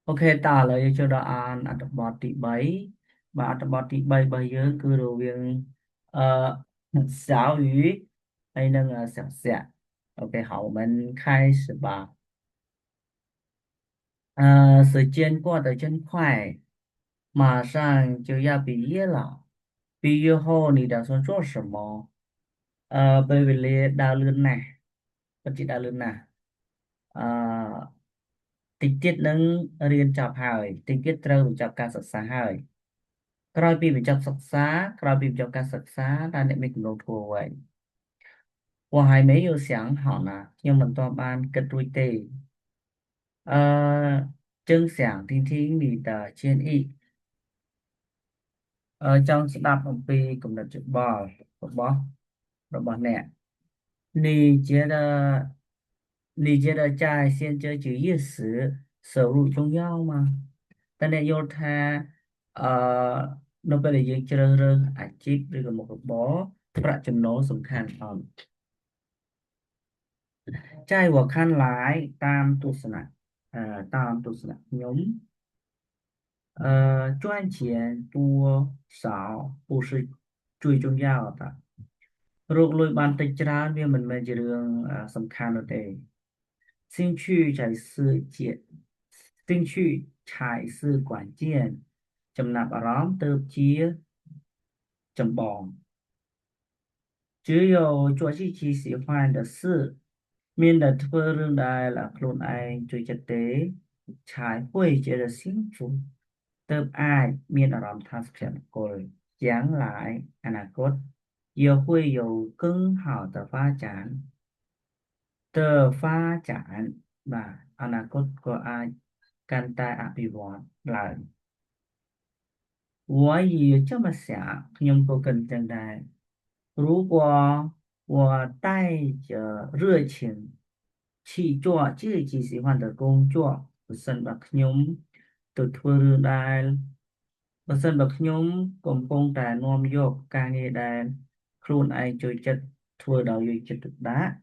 Ok ta là cho đó an ở tập bọt tỷ bảy và ở tập bọt tỷ bảy bây giờ cứ đồ viên giáo语hay là sạc sạc. Ok 好我们开始吧。时间过得真快，马上就要毕业了。毕业后你打算做什么？bởi vì lẽ đào lươn này, bất chỉ đào lươn này. Tình tiết nâng riêng chọc hỏi, tình tiết trâu bị chọc ca sạc xa hỏi. Rồi bị chọc sạc xa, rồi bị chọc ca sạc xa, ra để mình nộp thua vậy. 我还没有想好呢，nhưng mình toàn ban kết đuôi tề. Chân sảng听听你的建议. Trong sẽ đáp một pi cũng là chữ bò, bỏ nè. 你觉得在现这就业时收入重要吗？但是要他nó bây giờ chơi rơ à chip rồi còn một cái bóประจำโน้ตสำคัญใจหัวขั้นหลายตามตุสนะnhóm 赚钱多少不是最重要的 rút lui bàn tay ra vì mình mà chỉ đường sầm khăn ở đây兴趣才是解兴趣才是关键 chấm nạp ám từ chia chấm bòn 只有做自己喜欢的事面对ធ្វើរឿងដែលខ្លួនឯងជួយចិត្តទេ才会觉得幸福ទើបអាចមានអារម្មណ៍ថាសុភមង្គល将来អនាគត也会有更好的发展បាទអនាគតក៏អាចកាន់តែអភិវឌ្ឍឡើង 我也这么想，ខ្ញុំក៏គិតចឹងដែរ如果我带着热情去做自己喜欢的工作ប្រសិនបើខ្ញុំទៅធ្វើរឿងដែលបើសិនបើខ្ញុំកំពុងតែនាំយកការងារដែលខ្លួនឯងចូលចិត្តធ្វើដោយយកចិត្តទុកដាក់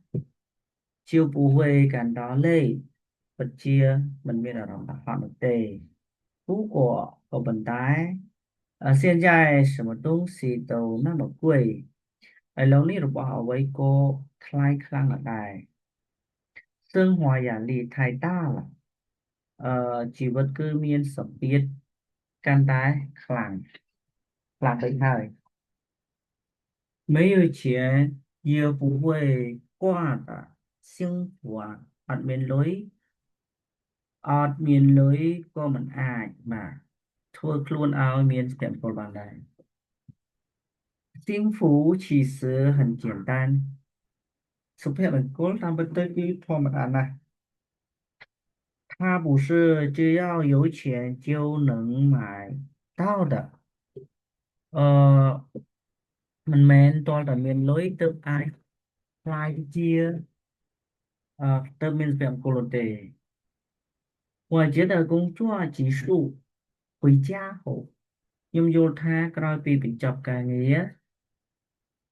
就不会感到累ពិតជាមិនមានអារម្មណ៍អាក្រក់នោះទេ如果ក៏ប៉ុន្តែ现在什么东西都那么贵ឥឡូវនេះរបស់អ្វីក៏ថ្លៃខ្លាំងណាស់ដែរ生活压力太大了ជីវិតគឺមានសម្ពាធកាន់តែខ្លាំងទៅហើយ没有钱也不会挂的幸福អត់មានលុយក៏មិនអាចបាទធ្វើខ្លួនឲ្យមានសុភមង្គលបានដែរ幸福其实很简单สุภาพมงคลតាមពិតទៅគឺធម្មតាណាស់它不是只要有钱就能买到的មិនមែនទាល់តែមានលុយទើបអាចខ្លាយជាទើបមានសុភមង្គលនោះទេ我觉得工作结束回家后ខ្ញុំយល់ថាក្រោយពីបញ្ចប់ការងារ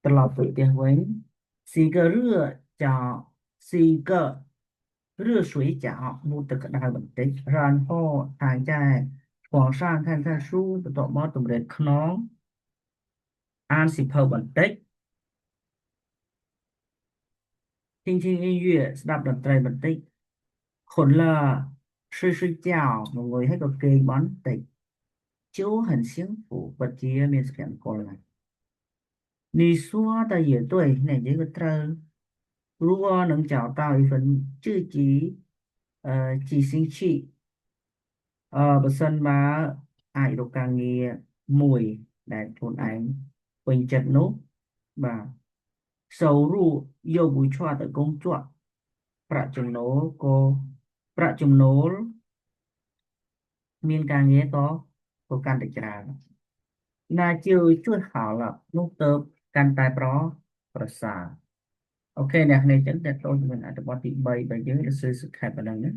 ត្រឡប់ទៅផ្ទះវិញ洗个热水澡មុខទឹកក្តៅបន្តិច然后躺在床上看看书បន្ទាប់មកតម្រេកខ្នងអានសៀវភៅបន្តិច听音乐ស្ដាប់តន្ត្រីបន្តិច困了睡觉ngồi hết個គេងបន្តិច就很幸福不知មានសុភមង្គលណាស់你说的也对này这个字如果能找到一份自己寄sinh气បើសិនបើអាចរកការងារមួយដែលខ្លួនឯងពេញចិត្តនោះបាទ收入又不错的工作ប្រាក់ចំណូលក៏ប្រាក់ចំណូលមានការងារក៏កាន់តែច្រើន那就最好了នោះទៅកាន់តែប្រសើរអូខេអ្នកនេះចឹងតែចូលជាមួយអត្ថបទទី3របស់យើងគឺសុខភាពប៉ុណ្ណឹងណា